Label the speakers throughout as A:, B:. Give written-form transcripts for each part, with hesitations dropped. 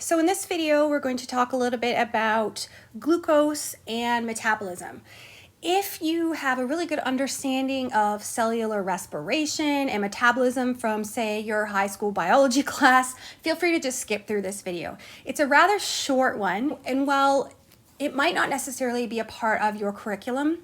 A: So in this video, we're going to talk a little bit about glucose and metabolism. If you have a really good understanding of cellular respiration and metabolism from, say, your high school biology class, feel free to just skip through this video. It's a rather short one, and while it might not necessarily be a part of your curriculum,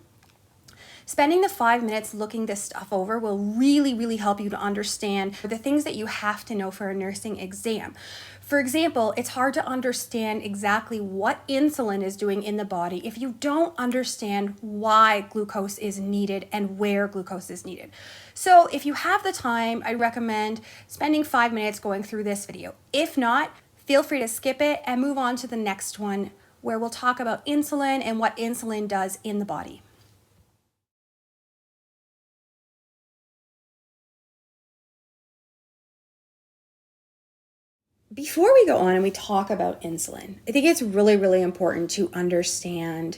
A: spending the 5 minutes looking this stuff over will really help you to understand the things that you have to know for a nursing exam. For example, it's hard to understand exactly what insulin is doing in the body if you don't understand why glucose is needed and where glucose is needed. So if you have the time, I recommend spending 5 minutes going through this video. If not, feel free to skip it and move on to the next one where we'll talk about insulin and what insulin does in the body. Before we go on and we talk about insulin, I think it's really important to understand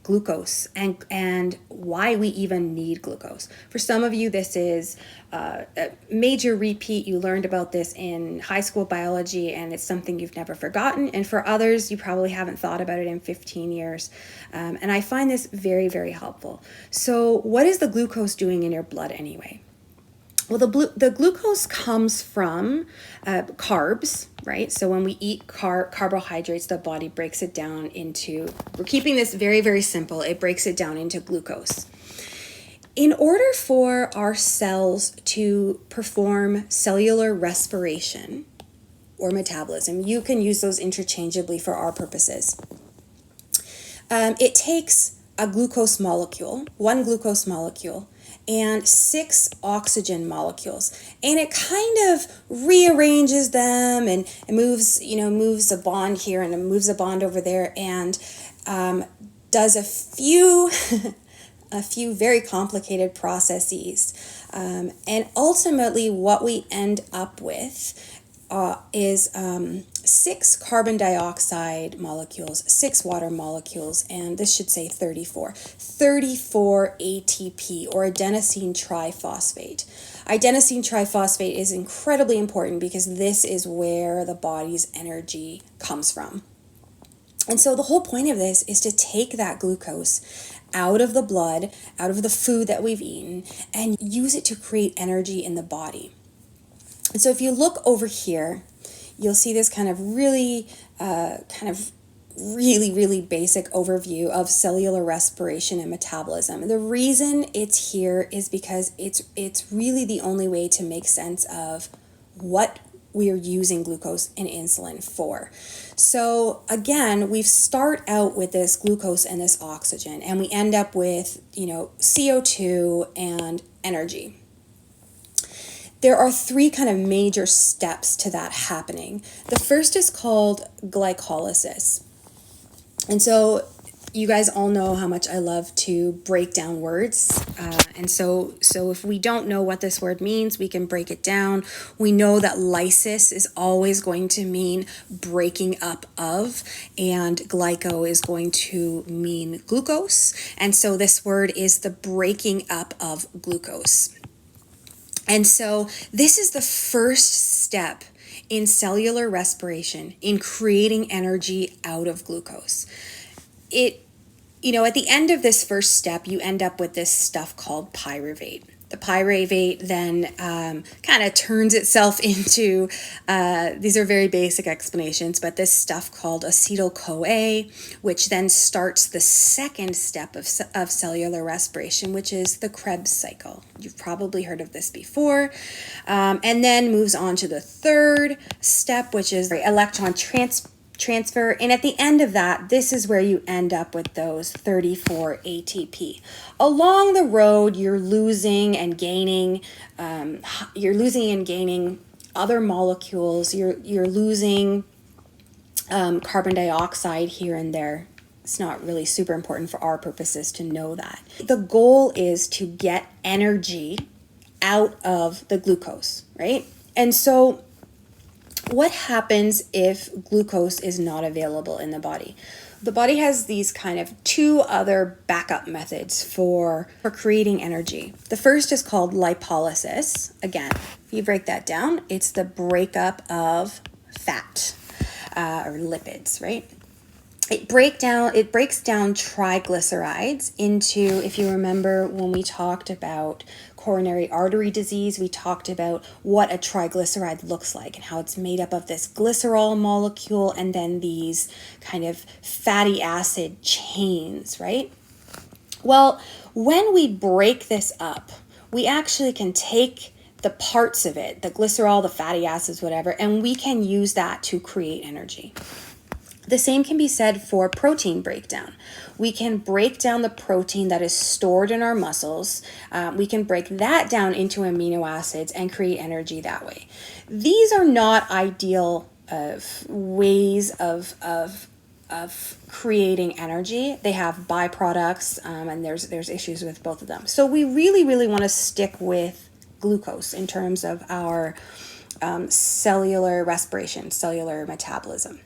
A: glucose and why we even need glucose. For some of you, this is a major repeat. You learned about this in high school biology and it's something you've never forgotten. And for others, you probably haven't thought about it in 15 years. And I find this very helpful. So what is the glucose doing in your blood anyway? Well, the glucose comes from carbs, right? So when we eat carbohydrates, the body breaks it down into, we're keeping this very simple, it breaks it down into glucose. In order for our cells to perform cellular respiration or metabolism, you can use those interchangeably for our purposes. It takes a glucose molecule, one glucose molecule, and 6 oxygen molecules, and it kind of rearranges them and moves a bond here and it moves a bond over there, and does a few very complicated processes, and ultimately what we end up with is 6 carbon dioxide molecules, 6 water molecules, and this should say 34 ATP, or adenosine triphosphate. Adenosine triphosphate is incredibly important because this is where the body's energy comes from. And so the whole point of this is to take that glucose out of the blood, out of the food that we've eaten, and use it to create energy in the body. And so if you look over here, you'll see this kind of really basic overview of cellular respiration and metabolism. And the reason it's here is because it's really the only way to make sense of what we are using glucose and insulin for. So again, we start out with this glucose and this oxygen, and we end up with, CO2 and energy. There are 3 kind of major steps to that happening. The first is called glycolysis. And so you guys all know how much I love to break down words. And so if we don't know what this word means, we can break it down. We know that lysis is always going to mean breaking up of, and glyco is going to mean glucose. And so this word is the breaking up of glucose. And so this is the first step in cellular respiration, in creating energy out of glucose. At the end of this first step, you end up with this stuff called pyruvate. The pyruvate then kind of turns itself into, these are very basic explanations, but this stuff called acetyl-CoA, which then starts the second step of cellular respiration, which is the Krebs cycle. You've probably heard of this before. And then moves on to the third step, which is electron transfer, and at the end of that, this is where you end up with those 34 ATP. Along the road, you're losing and gaining other molecules. You're losing carbon dioxide here and there. It's not really super important for our purposes to know that. The goal is to get energy out of the glucose, right? And so what happens if glucose is not available in the body? The body has these kind of 2 other backup methods for creating energy. The first is called lipolysis. Again, if you break that down, it's the breakup of fat. or lipids, right? It breaks down triglycerides into, if you remember when we talked about coronary artery disease, we talked about what a triglyceride looks like and how it's made up of this glycerol molecule and then these kind of fatty acid chains, right? Well, when we break this up, we actually can take the parts of it, the glycerol, the fatty acids, whatever, and we can use that to create energy. The same can be said for protein breakdown. We can break down the protein that is stored in our muscles. We can break that down into amino acids and create energy that way. These are not ideal ways of creating energy. They have byproducts, and there's issues with both of them. So we really want to stick with glucose in terms of our cellular respiration, cellular metabolism.